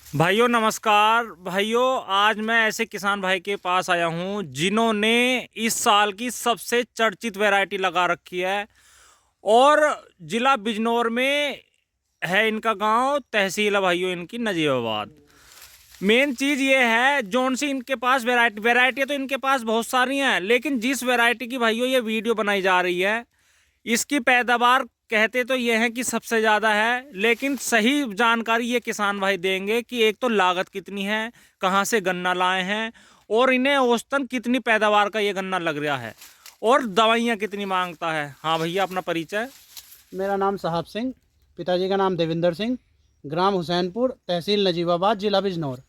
भाइयों नमस्कार। भाइयों आज मैं ऐसे किसान भाई के पास आया हूं जिन्होंने इस साल की सबसे चर्चित वैरायटी लगा रखी है और जिला बिजनौर में है इनका गांव, तहसील है भाइयों इनकी नजीबाबाद। मेन चीज ये है जौन सी इनके पास वैरायटियां तो इनके पास बहुत सारी हैं, लेकिन जिस वैरायटी की भाइयों ये वीडियो बनाई जा रही है इसकी पैदावार कहते तो ये है कि सबसे ज़्यादा है, लेकिन सही जानकारी ये किसान भाई देंगे कि एक तो लागत कितनी है, कहाँ से गन्ना लाए हैं और इन्हें औसतन कितनी पैदावार का ये गन्ना लग रहा है और दवाइयाँ कितनी मांगता है। हाँ भैया, अपना परिचय। मेरा नाम साहब सिंह, पिताजी का नाम देविंदर सिंह, ग्राम हुसैनपुर, तहसील नजीबाबाद, जिला बिजनौर।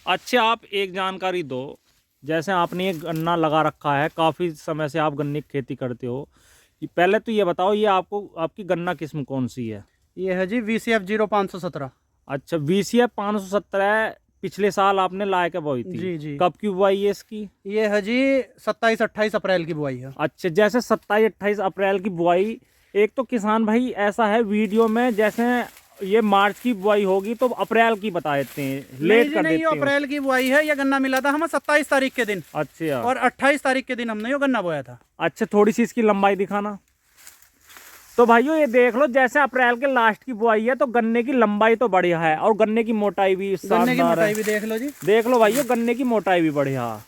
अच्छा, आप एक जानकारी दो। जैसे आपने ये गन्ना लगा रखा है, काफ़ी समय से आप गन्ने की खेती करते हो, पहले तो ये बताओ ये आपकी गन्ना किस्म कौन सी है? ये है जी VCF 0517। अच्छा, VCF 517 पिछले साल आपने ला के बोई थी? जी जी। कब की बुआई है इसकी? ये है जी 27-28 अप्रैल की बुआई है। अच्छा, जैसे 27-28 अप्रैल की बुआई, एक तो किसान भाई ऐसा है वीडियो में जैसे ये मार्च की बुआई होगी तो अप्रैल की बता देते हैं, लेट कर नहीं, देते ये हैं। अप्रैल की बुआई है। ये गन्ना मिला था हमें 27 तारीख के दिन। अच्छा, और 28 तारीख के दिन हमने ये गन्ना बोया था। अच्छा, थोड़ी सी इसकी लंबाई दिखाना। तो भाइयों ये देख लो, जैसे अप्रैल के लास्ट की बुआई है तो गन्ने की लंबाई तो बढ़िया है और गन्ने की मोटाई भी गन्ने की मोटाई भी देख लो जी। देख लो भाइयों, गन्ने की मोटाई भी बढ़िया।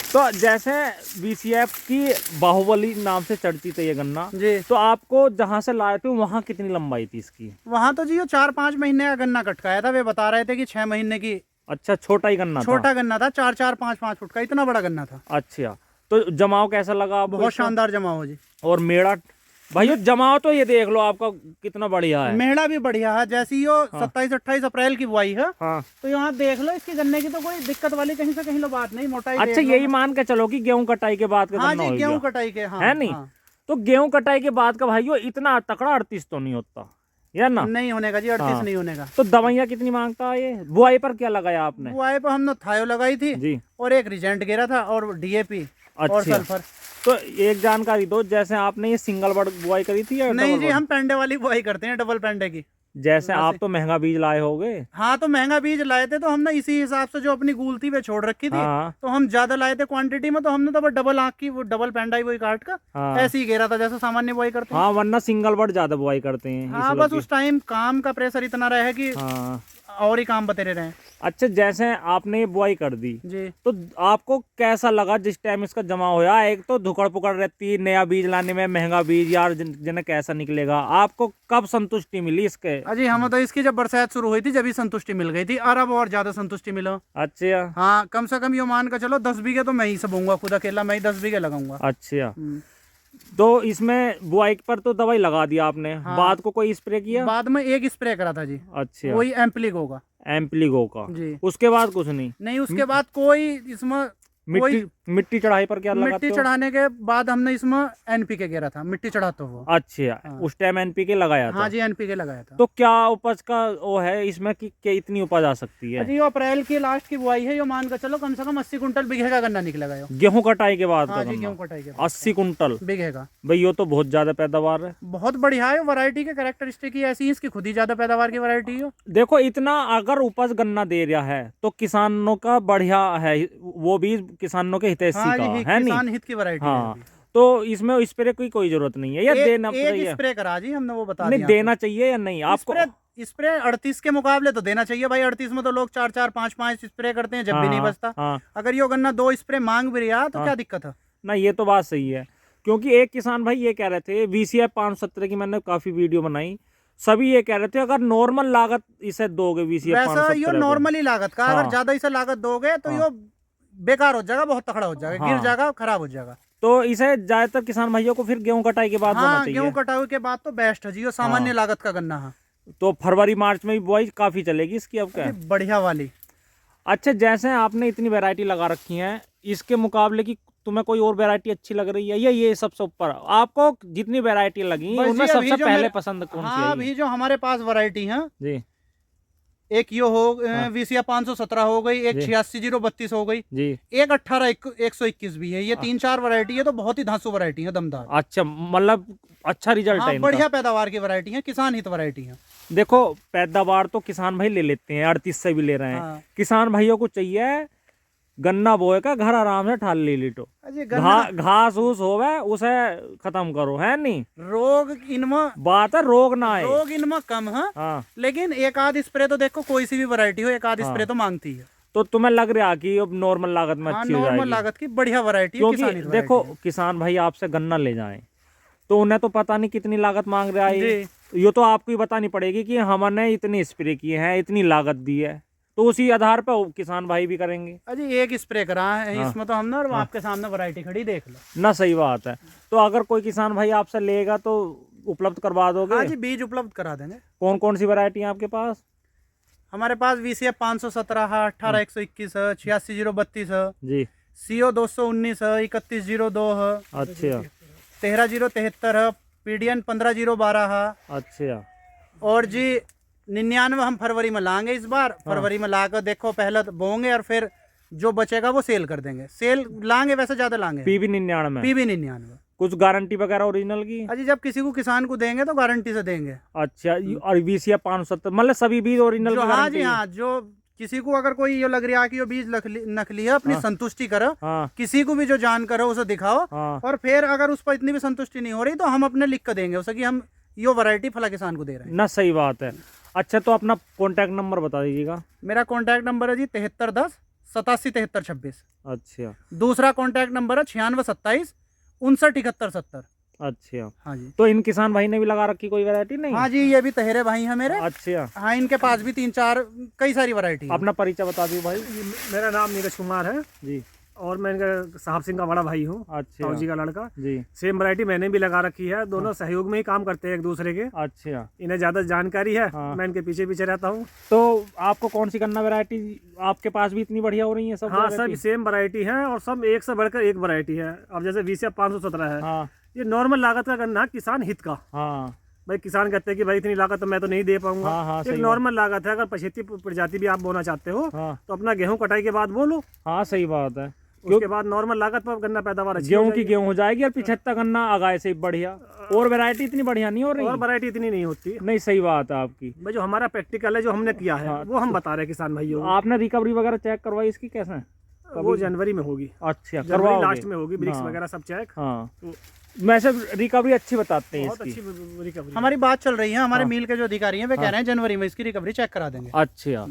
तो जैसे VCF की बाहुबली नाम से चर्चित है ये गन्ना जी। तो आपको जहां से लाए थे वहां कितनी लंबाई थी इसकी? वहाँ तो जी 4-5 महीने का गन्ना कटकाया था। वे बता रहे थे कि 6 महीने की। अच्छा, छोटा ही गन्ना था? छोटा गन्ना था, 4-4, 5-5 फुट का, इतना बड़ा गन्ना था। अच्छा, तो जमाव कैसा लगा आपको? बहुत शानदार जमाव हो जी। और मेड़ा भाइयों जमाव तो ये देख लो आपका कितना बढ़िया है। मेढ़ा भी बढ़िया है। जैसी यो 27-28 अप्रैल की बुआई है। हाँ। तो यहाँ देख लो, इसकी गन्ने की तो कोई दिक्कत वाली कहीं से कहीं लो बात नहीं। मोटाई अच्छा, यही मान के चलो कि गेहूं कटाई के बाद का हाँ गन्ना जी, हो गेहूं गया कटाई के। हाँ, है नहीं? हाँ। तो गेहूं कटाई के बाद का भाइयों इतना तकड़ा 38 तो नहीं होता या ना? नहीं होने का जी, 38 हाँ। नहीं होने का। तो दवाइयाँ कितनी मांगता है ये? बुआई पर क्या लगाया आपने? बुआई पर हमने थायो लगाई थी जी। और एक रिजेंट गिरा था और DAP और अच्छा, सल्फर। तो एक जानकारी दो, जैसे आपने ये सिंगल बर्ड बुआई करी थी या नहीं डबल जी, बर्ड? हम पेंडे वाली बुआई करते हैं, डबल पेंडे की। जैसे आप तो महंगा बीज लाए होगे। हाँ, तो महंगा बीज लाए थे तो हमने इसी हिसाब से जो अपनी गूल थी वे छोड़ रखी थी। हाँ। तो हम ज्यादा लाए थे क्वांटिटी में, तो हमने तो डबल आँख की, वो डबल पेंडा ही वही काट का हाँ। ऐसे ही घेरा था जैसे सामान्य बुआई करते हैं। हाँ, वरना सिंगल बर्ड ज्यादा बुआई करते हैं हाँ, इस बस लोग उस टाइम काम का प्रेशर इतना रहे कि हाँ। और ही काम बतेरे रहे। अच्छा, जैसे आपने ये बुआई कर दी जी। तो आपको कैसा लगा जिस टाइम इसका जमा होया? एक तो धुकड़ पुकड़ रहती है नया बीज लाने में, महंगा बीज यार जिन्हें कैसा निकलेगा, आपको कब संतुष्टि मिली इसके? अजी हमें तो इसकी जब बरसात शुरू हुई थी जब ही संतुष्टि मिल गई थी, और अब और ज्यादा संतुष्टि मिला। अच्छा। हाँ, कम से कम ये मान कर चलो 10 बीघे तो मैं ही से बोऊंगा, खुद अकेला मैं ही 10 बीघे लगाऊंगा। अच्छा, तो इसमें बुआई पर तो दवाई लगा दिया आपने। हाँ। बाद को कोई स्प्रे किया? बाद में एक स्प्रे करा था जी। अच्छा, वही एम्पलीगो का। एम्पलीगो का। जी। उसके बाद कुछ नहीं? नहीं, उसके बाद कोई इसमें मिट्टी चढ़ाई पर क्या लगाते मिट्टी हो? चढ़ाने के बाद हमने इसमें NPK गिरा था, मिट्टी चढ़ाते हुए। अच्छा, हाँ। उस टाइम NPK लगाया था? हाँ जी, NPK लगाया था। तो क्या उपज का वो है इसमें कि इतनी उपज आ सकती है? जी, ये अप्रैल की लास्ट की बुआई है, ये मान कर चलो कम से कम 80 कुंटल बीघे का गन्ना निकलेगा ये। गेहूं कटाई के बाद हाँ का जी, गन्ना? गेहूं कटाई के बाद 80 कुंटल बीघे का। भाई ये तो बहुत ज्यादा पैदावार है। बहुत बढ़िया है। वैरायटी के कैरेक्टरिस्टिक ही ऐसी है, इसकी खुद ही ज्यादा पैदावार की वैरायटी है। देखो, इतना अगर उपज गन्ना दे रहा है तो किसानों का बढ़िया है, वो भी किसानों के हितैषी हाँ का जी, है नहीं? किसान हित की वैरायटी है हाँ, अभी। तो इसमें स्प्रे की कोई जरूरत नहीं है या देना एक चाहिए? स्प्रे करा जी हमने, वो बता नहीं, दिया देना चाहिए या नहीं आपको? स्प्रे 38 के मुकाबले तो देना चाहिए भाई। 38 में तो लोग 4-4, 5-5 स्प्रे करते हैं जब भी नहीं हाँ, बचता। हाँ। अगर ये गन्ना 2 स्प्रे मांग भी रहा तो क्या दिक्कत है? ना, ये तो बात सही है, क्योंकि एक किसान भाई ये कह रहे थे, VCF 517 की मैंने काफी वीडियो बनाई, सभी ये कह रहे थे अगर नॉर्मल लागत इसे दोगे VCF वैसा 517 यो को। नॉर्मली लागत का, हाँ। अगर ज्यादा इसे लागत दोगे तो हाँ। यो बेकार हो जाएगा, बहुत तकड़ा हो जाएगा, गिर हाँ। जाएगा, खराब हो जाएगा। तो इसे ज्यादातर किसान भाइयों को फिर गेहूं कटाई के बाद बोना हाँ, चाहिए। गेहूं कटाई के बाद तो बेस्ट है जी, यो सामान्य लागत का गन्ना है। तो फरवरी मार्च में भी बुआई काफी चलेगी इसकी अब क्या? बढ़िया वाली। अच्छा, जैसे आपने इतनी वैरायटी लगा रखी है, इसके मुकाबले की तुम्हें कोई और वैरायटी अच्छी लग रही है या ये सबसे ऊपर? आपको जितनी वैरायटी लगी उनमें सबसे पहले पसंद कौन सी हाँ, आई? अभी जो हमारे पास वैरायटी है जी एक यो हो हाँ। VCF 517 हो गई, एक जी। 86-032 हो गई, जी। एक 18-121 भी है। ये 3-4 वैरायटी है तो बहुत ही धांसू वैरायटी है, दमदार। अच्छा, मतलब अच्छा रिजल्ट हाँ, है इनका। बढ़िया पैदावार की वैरायटी है, किसान हित वैरायटी है। देखो पैदावार तो किसान भाई ले लेते हैं, 38 से भी ले रहे हैं। हाँ। किसान भाइयों को चाहिए गन्ना बोए का घर आराम से ठाल ले लिटो, अजी गन्ना घास फूस होवे उसे खत्म करो, है नहीं? रोग इनमें बात है रोग ना आए। रोग इनमें कम है, हाँ। लेकिन एक आध स्प्रे तो देखो, कोई सी भी वैरायटी हो एक आध स्प्रे तो मांगती है। तो तुम्हें लग रहा कि अब नॉर्मल लागत में हाँ, अच्छी हो नॉर्मल जाएगी, लागत की बढ़िया वैरायटी है, क्योंकि किसानी देखो variety है। किसान भाई आपसे गन्ना ले जाएं तो उन्हें तो पता नहीं कितनी लागत मांग रहा है जी। ये तो आपको ही बतानी पड़ेगी कि हमने इतनी स्प्रे किए हैं, इतनी लागत दी है, तो उसी आधार पर किसान भाई भी करेंगे। अजी एक स्प्रे करा है हाँ। इसमें तो हमने, और आपके सामने वैरायटी खड़ी देख लो ना, सही बात है। तो अगर कोई किसान भाई आपसे लेगा तो उपलब्ध करवा दोगे? हाँ जी, बीज उपलब्ध करा देंगे। कौन कौन सी वैरायटी है आपके पास? हमारे पास VCF 517 है, 18121 है, 86032 है, जी। CO 219 है, 3102 है, अच्छा 13073 है, PDN 15012 है, अच्छा। और जी 99 हम फरवरी में लाएंगे इस बार। फरवरी में लाकर देखो, पहले तो बोएंगे और फिर जो बचेगा वो सेल कर देंगे। सेल लाएंगे वैसे ज्यादा लाएंगे। PB 99 PB 99। कुछ गारंटी वगैरह ओरिजिनल की? अजी जब किसी को किसान को देंगे तो गारंटी से देंगे। अच्छा, और VCF 570 मतलब सभी बीज ओरिजिनल जो की हाँ गारंटी जी है? हाँ, जो किसी को अगर कोई ये लग रहा है कि ये बीज नकली है, अपनी संतुष्टि करो। हाँ किसी को भी जो जान करो उसे दिखाओ, हाँ। और फिर अगर उस पर इतनी भी संतुष्टि नहीं हो रही तो हम अपने लिख कर देंगे उसे कि हम ये वैरायटी फला किसान को दे रहे हैं। ना, सही बात है। अच्छा, तो अपना कॉन्टैक्ट नंबर बता दीजिएगा। मेरा कॉन्टैक्ट नंबर है जी 7310 87 73 26। अच्छा दूसरा कॉन्टैक्ट नंबर है 96 27 59 71 70। अच्छा। हाँ जी। तो इन किसान भाई ने भी लगा रखी कोई वैरायटी नहीं? हाँ जी, ये भी तहेरे भाई हैं मेरे। अच्छा। हाँ, इनके पास भी 3-4 कई सारी वैरायटी है। अपना परिचय बता दियो भाई। मेरा नाम नीरज कुमार है जी। और मैं इनका साहब सिंह का बड़ा भाई हूँ, अच्छा ताऊ जी का लड़का। जी। सेम वैरायटी मैंने भी लगा रखी है, दोनों सहयोग में ही काम करते हैं एक दूसरे के। अच्छा। इन्हें ज्यादा जानकारी है, हाँ। मैं इनके पीछे पीछे रहता हूँ। तो आपको कौन सी गन्ना वैरायटी आपके पास भी इतनी बढ़िया हो रही है सब? हाँ, सब variety? सेम वैरायटी है और सब एक से बढ़कर एक वैरायटी है। अब जैसे VCF 517 है, हाँ ये नॉर्मल लागत का गन्ना है, किसान हित का। हाँ भाई किसान कहते हैं कि भाई इतनी लागत तो मैं तो नहीं दे पाऊंगा। हाँ हाँ, एक सही नॉर्मल लागत है। अगर 75 प्रजाति भी आप बोना चाहते हो हाँ तो अपना गेहूं कटाई के बाद बोलो, हाँ, सही बात है। उसके बाद नॉर्मल लागत पर गन्ना पैदावार अच्छी हो गेहूं की जाएगी। गेहूं हो जाएगी और 75 गन्ना आगाए से बढ़िया, और वैरायटी इतनी बढ़िया नहीं हो रही। और वैरायटी इतनी नहीं होती। नहीं, सही बात है आपकी। भाई जो हमारा प्रैक्टिकल है, जो हमने किया है, वो हम बता रहे हैं किसान भाइयों को। आपने रिकवरी वगैरह चेक करवाई इसकी कैसे? वो जनवरी में होगी। अच्छा, जनवरी करवाओगे? लास्ट में होगी, ब्रिक्स हाँ। वगैरह सब चेक। हाँ, वैसे रिकवरी अच्छी बताते हैं बहुत इसकी। अच्छी रिकवरी। हमारी बात चल रही है, हमारे हाँ। मिल के जो अधिकारी हैं वे कह रहे हैं जनवरी में इसकी रिकवरी चेक करा देंगे। अच्छा,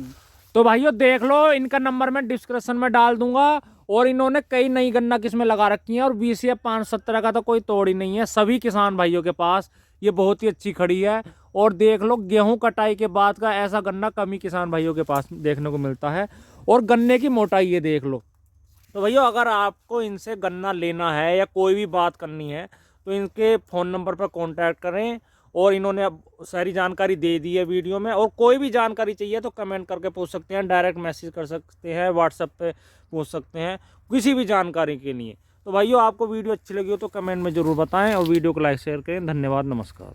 तो भाइयों देख लो, इनका नंबर मैं डिस्क्रिप्शन में डाल दूंगा। और इन्होंने कई नई गन्ना किस्में लगा रखी हैं और VCF 517 का तो कोई तोड़ ही नहीं है सभी किसान भाइयों के पास। ये बहुत ही अच्छी खड़ी है। और देख लो, गेहूं कटाई के बाद का ऐसा गन्ना कम ही किसान भाइयों के पास देखने को मिलता है। और गन्ने की मोटाई ये देख लो। तो भैया अगर आपको इनसे गन्ना लेना है या कोई भी बात करनी है तो इनके फ़ोन नंबर पर कांटेक्ट करें। और इन्होंने अब सारी जानकारी दे दी है वीडियो में। और कोई भी जानकारी चाहिए तो कमेंट करके पूछ सकते हैं, डायरेक्ट मैसेज कर सकते हैं, व्हाट्सएप पे पूछ सकते हैं किसी भी जानकारी के लिए। तो भाइयों आपको वीडियो अच्छी लगी हो तो कमेंट में ज़रूर बताएं और वीडियो को लाइक शेयर करें। धन्यवाद, नमस्कार।